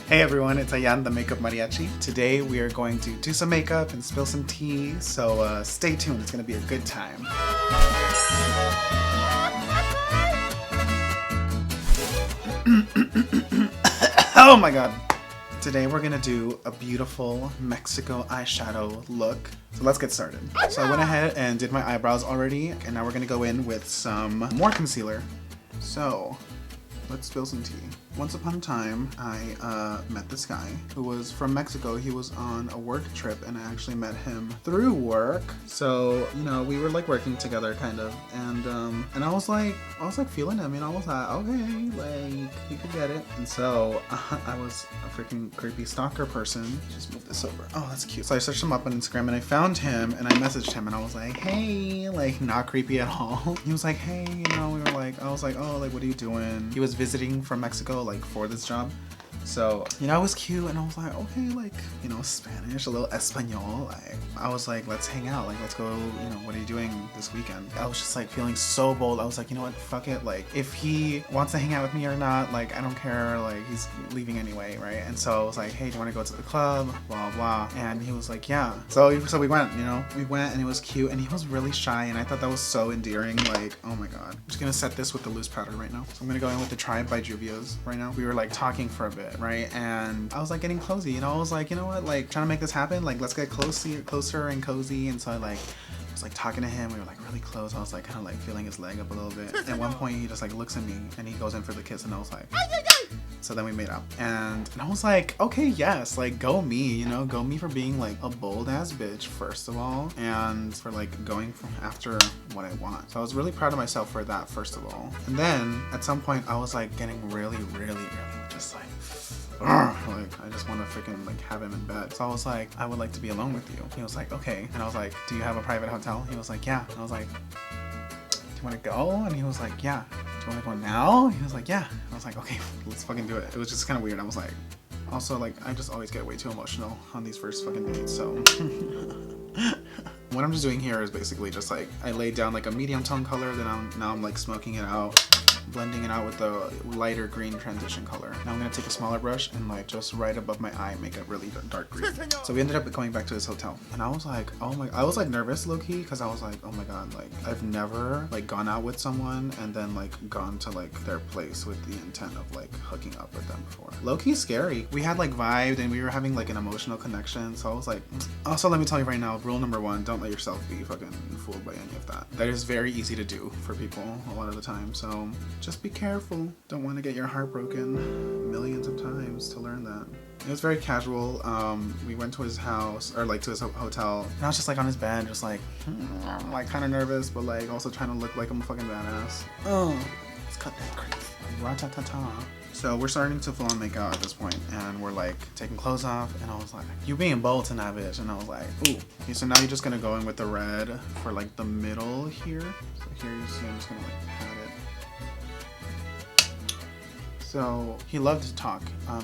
Hey everyone, it's Ayan, the Makeup Mariachi. Today we are going to do some makeup and spill some tea, so stay tuned, it's gonna be a good time. Oh my god. Today we're gonna do a beautiful Mexico eyeshadow look. So let's get started. So I went ahead and did my eyebrows already, and now we're gonna go in with some more concealer. So let's spill some tea. Once upon a time, I met this guy who was from Mexico. He was on a work trip, and I actually met him through work. So, you know, we were like working together kind of, and I was like feeling him, you know, I was like, okay, like, you could get it. And so I was a freaking creepy stalker person. Just move this over. Oh, that's cute. So I searched him up on Instagram and I found him and I messaged him and I was like, hey, like, not creepy at all. He was like, hey, you know, we were like, I was like, oh, like, what are you doing? He was visiting from Mexico, like, for this job. So, you know, it was cute and I was like, okay, like, you know, Spanish, a little Espanol. Like, I was like, let's hang out. Like, let's go, you know, what are you doing this weekend? I was just like feeling so bold. I was like, you know what, fuck it. Like, if he wants to hang out with me or not, like, I don't care. Like, he's leaving anyway, right? And so I was like, hey, do you want to go to the club? Blah, blah. And he was like, yeah. So we went, you know, we went and it was cute and he was really shy and I thought that was so endearing. Like, oh my God. I'm just gonna set this with the loose powder right now. So I'm gonna go in with the Tribe by Juvia's right now. We were like talking for a bit, right? And I was like getting cozy, you know, I was like, you know what, like trying to make this happen, like let's get closer and cozy. And so I was like talking to him, we were like really close. I was like kind of like feeling his leg up a little bit. At one point he just like looks at me and he goes in for the kiss and I was like, so then we made up and I was like, okay, yes, like go me, you know, go me for being like a bold ass bitch first of all, and for like going after what I want. So I was really proud of myself for that first of all. And then at some point I was like getting really just like I just want to freaking like have him in bed. So I was like, I would like to be alone with you. He was like, okay. And I was like, do you have a private hotel? He was like, yeah. And I was like, do you want to go? And he was like, yeah. Do you want to go now? He was like, yeah. And I was like, okay, let's fucking do it. It was just kind of weird. I was like, also like, I just always get way too emotional on these first fucking dates. So what I'm just doing here is basically just like, I laid down like a medium tone color, then now I'm like smoking it out, blending it out with the lighter green transition color. Now I'm gonna take a smaller brush and like just right above my eye make it really dark green. So we ended up going back to his hotel and I was like, oh my, I was like nervous low-key because I was like, oh my God, like I've never like gone out with someone and then like gone to like their place with the intent of like hooking up with them before. Low-key scary. We had like vibed and we were having like an emotional connection, so I was like, also let me tell you right now, rule number one, don't let yourself be fucking fooled by any of that. That is very easy to do for people a lot of the time, so just be careful. Don't want to get your heart broken millions of times to learn that. It was very casual. We went to his house, or like to his hotel, and I was just like on his bed, just like kind of nervous, but like also trying to look like I'm a fucking badass. Oh, let's cut that crease. Ra-ta-ta-ta. So we're starting to full on make out at this point, and we're like taking clothes off, and I was like, you being bold tonight, bitch. And I was like, ooh. Okay, so now you're just gonna go in with the red for like the middle here. So here you see I'm just gonna like pat it. So he loved to talk.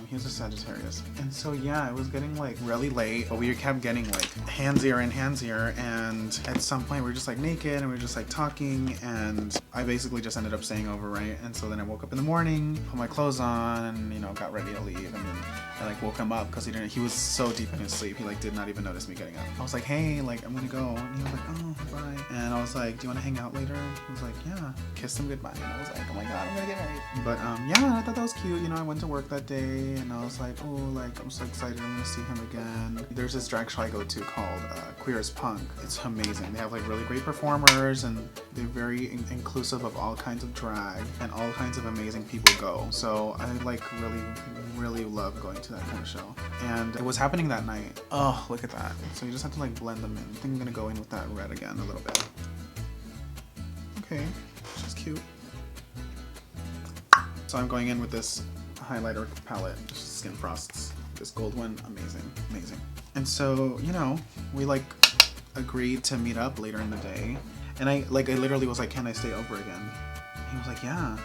He was a Sagittarius. And so yeah, it was getting like really late, but we kept getting like handsier and handsier. And at some point we were just like naked and we were just like talking, and I basically just ended up staying over, right? And so then I woke up in the morning, put my clothes on, and you know, got ready to leave. And then I like woke him up because he was so deep in his sleep. He like did not even notice me getting up. I was like, hey, like I'm gonna go. And he was like, oh, bye. And I was like, do you want to hang out later? He was like, yeah. Kissed him goodbye. And I was like, oh my God, I'm gonna get married. But yeah, I thought that was cute. You know, I went to work that day and I was like, oh, like I'm so excited, I'm gonna see him again. There's this drag show I go to called Queer as Punk. It's amazing. They have like really great performers and they're very inclusive of all kinds of drag, and all kinds of amazing people go. So I like really love going to that kind of show. And it was happening that night. Oh, look at that. So you just have to like blend them in. I think I'm gonna go in with that red again a little bit. Okay, she's cute. So I'm going in with this highlighter palette, Skin Frosts. This gold one, amazing. And so, you know, we like agreed to meet up later in the day. And I literally was like, can I stay over again? And he was like, yeah.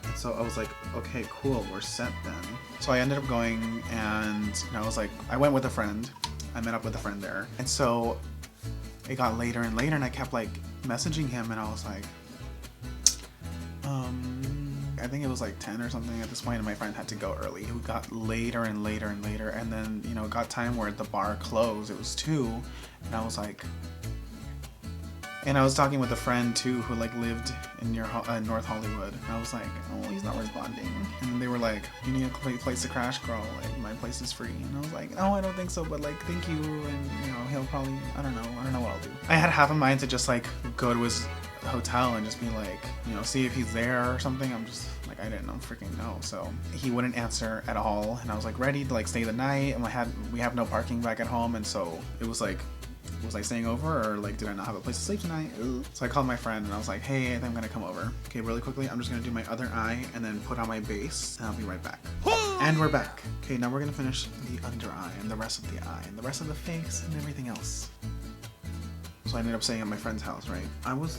And so I was like, okay, cool, we're set then. So I ended up going, and I was like, I went with a friend. I met up with a friend there. And so it got later and later, and I kept like messaging him, and I was like, I think it was like 10 or something at this point, and my friend had to go early. It got later and later and later, and then, you know, it got time where the bar closed. It was 2, and I was like, and I was talking with a friend too who like lived in near North Hollywood. And I was like, oh, he's not responding. And they were like, you need a place to crash, girl. Like, my place is free. And I was like, oh, I don't think so, but like, thank you. And you know, he'll probably, I don't know what I'll do. I had half a mind to just like go to his hotel and just be like, you know, see if he's there or something. I'm just like, I didn't freaking know. So he wouldn't answer at all. And I was like ready to like stay the night. And we have no parking back at home. And so it was like, was I staying over, or like did I not have a place to sleep tonight? Ooh. So I called my friend and I was like, hey, I think I'm gonna come over. Okay, really quickly, I'm just gonna do my other eye and then put on my base, and I'll be right back. And we're back. Okay, now we're gonna finish the under eye and the rest of the eye and the rest of the face and everything else. So I ended up staying at my friend's house, right? I was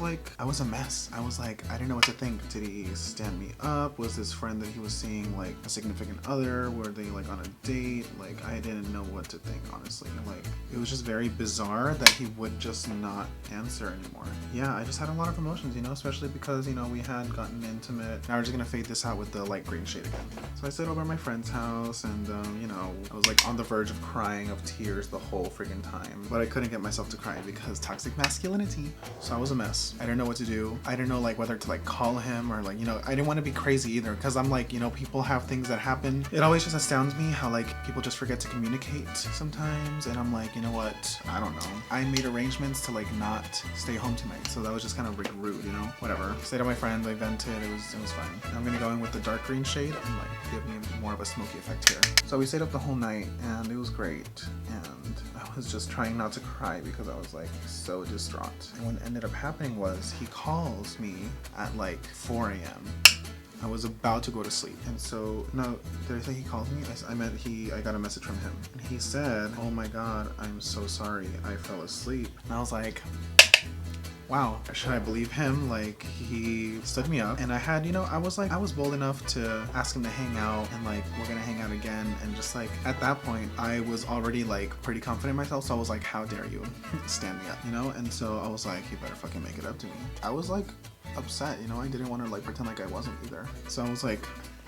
a mess. I was like, I didn't know what to think. Did he stand me up? Was this friend that he was seeing like a significant other? Were they like on a date? Like, I didn't know what to think, honestly. Like, it was just very bizarre that he would just not answer anymore. Yeah, I just had a lot of emotions, you know, especially because, you know, we had gotten intimate. Now we're just gonna fade this out with the light green shade again. So I stayed over at my friend's house, and you know, I was like on the verge of crying, of tears the whole freaking time. But I couldn't get myself to cry because toxic masculinity. So I was a mess. I didn't know what to do. I didn't know like whether to like call him or like, you know, I didn't want to be crazy either, because I'm like, you know, people have things that happen. It always just astounds me how like people just forget to communicate sometimes, and I'm like, you know what, I don't know. I made arrangements to like not stay home tonight, so that was just kind of like rude, you know, whatever. Stayed at my friend, I vented, it was fine. Now I'm gonna go in with the dark green shade and like give me more of a smoky effect here. So we stayed up the whole night and it was great, and I was just trying not to cry because I was like so distraught. And what ended up happening was he calls me at like 4 a.m. I was about to go to sleep, and so, no, did I say he called me? I meant I got a message from him, and he said, oh my god, I'm so sorry, I fell asleep. And I was like, wow, should I believe him? Like, he stood me up, and I had, you know, I was bold enough to ask him to hang out, and like, we're gonna hang out again, and just like, at that point, I was already like pretty confident in myself, so I was like, how dare you stand me up, you know? And so I was like, you better fucking make it up to me. I was like upset, you know, I didn't want to like pretend like I wasn't either. So I was like,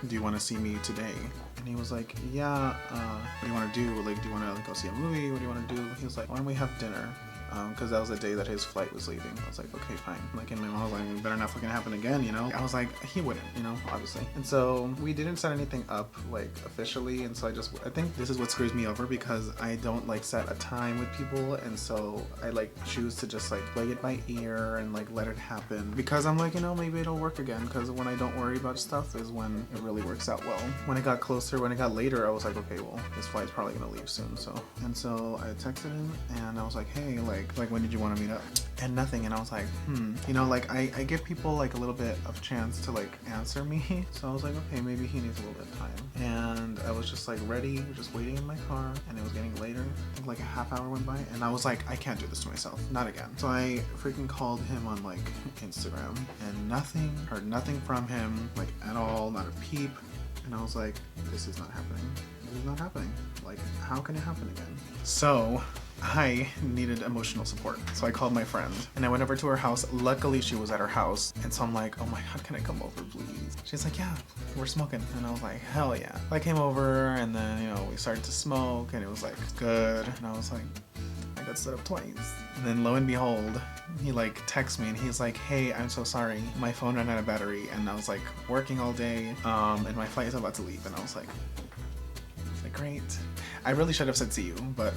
do you want to see me today? And he was like, yeah, what do you want to do? Like, do you want to like, go see a movie? What do you want to do? He was like, why don't we have dinner? Because that was the day that his flight was leaving. I was like, okay, fine. Like, in my mind, I was like, it better not fucking happen again, you know? I was like, he wouldn't, you know, obviously. And so we didn't set anything up, like, officially. And so I think this is what screws me over, because I don't, like, set a time with people. And so I, like, choose to just, like, play it by ear and, like, let it happen. Because I'm like, you know, maybe it'll work again. Because when I don't worry about stuff is when it really works out well. When it got closer, when it got later, I was like, okay, well, this flight's probably gonna leave soon, so. And so I texted him, and I was like, hey, like when did you want to meet up? And nothing. And I was like, you know, like I give people like a little bit of chance to like answer me. So I was like, okay, maybe he needs a little bit of time. And I was just like ready, just waiting in my car, and it was getting later. I think like a half hour went by, and I was like, I can't do this to myself, not again. So I freaking called him on like Instagram, and heard nothing from him, like at all, not a peep. And I was like, this is not happening. This is not happening. Like, how can it happen again? So I needed emotional support. So I called my friend, and I went over to her house. Luckily, she was at her house. And so I'm like, oh my god, can I come over, please? She's like, yeah, we're smoking. And I was like, hell yeah. I came over, and then, you know, we started to smoke, and it was like good. And I was like, I got stood up twice. And then lo and behold, he like texts me, and he's like, hey, I'm so sorry, my phone ran out of battery, and I was like working all day, and my flight is about to leave. And I was like, great. I really should have said see you, but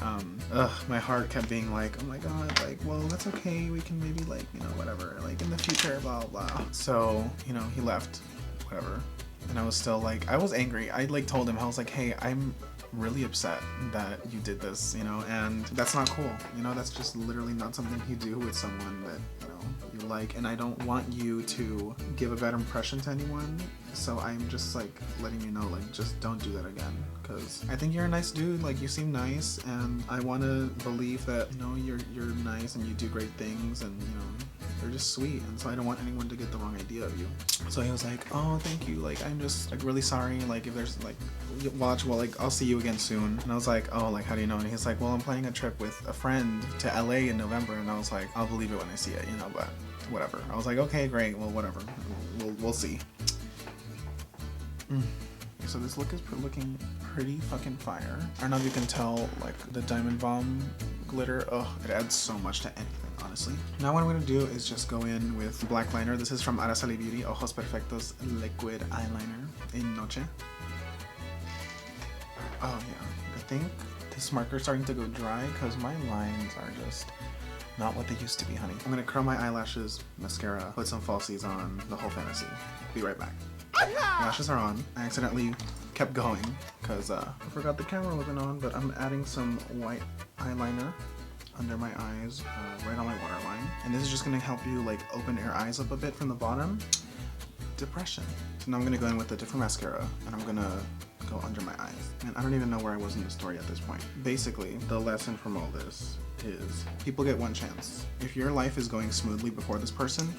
my heart kept being like, oh my god, like, well, that's okay, we can maybe like, you know, whatever, like in the future, blah blah. So, you know, he left, whatever. And I was still like, I was angry. I like told him, I was like, hey, I'm really upset that you did this, you know, and that's not cool, you know, that's just literally not something you do with someone that, you know, you like, and I don't want you to give a bad impression to anyone. So I'm just like letting you know, like, just don't do that again, because I think you're a nice dude, like you seem nice, and I want to believe that, you know, you're nice and you do great things, and, you know, you're just sweet, and so I don't want anyone to get the wrong idea of you. So he was like, oh, thank you, like, I'm just like really sorry, like, if there's like, watch, well, like, I'll see you again soon. And I was like, oh, like, how do you know? And he's like, well, I'm planning a trip with a friend to LA in November. And I was like, I'll believe it when I see it, you know, but whatever. I was like, okay, great, well, whatever, we'll see. So this look is looking pretty fucking fire. I don't know if you can tell, like the Diamond Bomb glitter. Oh, it adds so much to anything, honestly. Now what I'm gonna do is just go in with black liner. This is from Araceli Beauty, Ojos Perfectos liquid eyeliner in Noche. Oh yeah, I think this marker's starting to go dry because my lines are just not what they used to be, honey. I'm gonna curl my eyelashes, mascara, put some falsies on, the whole fantasy. Be right back. Lashes are on. I accidentally kept going because I forgot the camera wasn't on, but I'm adding some white eyeliner under my eyes, right on my waterline. And this is just gonna help you like open your eyes up a bit from the bottom. Depression. So now I'm gonna go in with a different mascara and I'm gonna go under my eyes. And I don't even know where I was in the story at this point. Basically, the lesson from all this is people get one chance. If your life is going smoothly before this person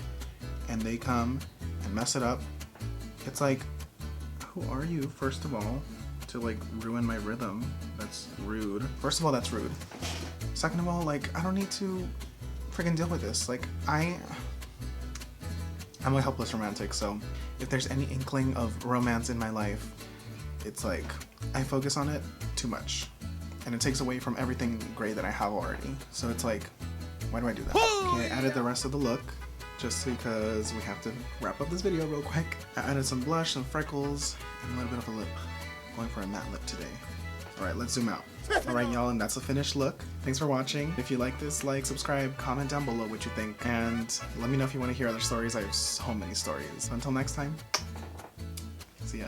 and they come and mess it up, it's like, who are you, first of all, to like ruin my rhythm? That's rude. First of all, that's rude. Second of all, like, I don't need to freaking deal with this. Like, I'm a helpless romantic, so if there's any inkling of romance in my life, it's like, I focus on it too much. And it takes away from everything great that I have already. So it's like, why do I do that? Okay, I added the rest of the look, just because we have to wrap up this video real quick. I added some blush, some freckles, and a little bit of a lip. Going for a matte lip today. Alright, let's zoom out. Alright y'all, and that's the finished look. Thanks for watching. If you like this, like, subscribe, comment down below what you think, and let me know if you want to hear other stories. I have so many stories. Until next time, see ya.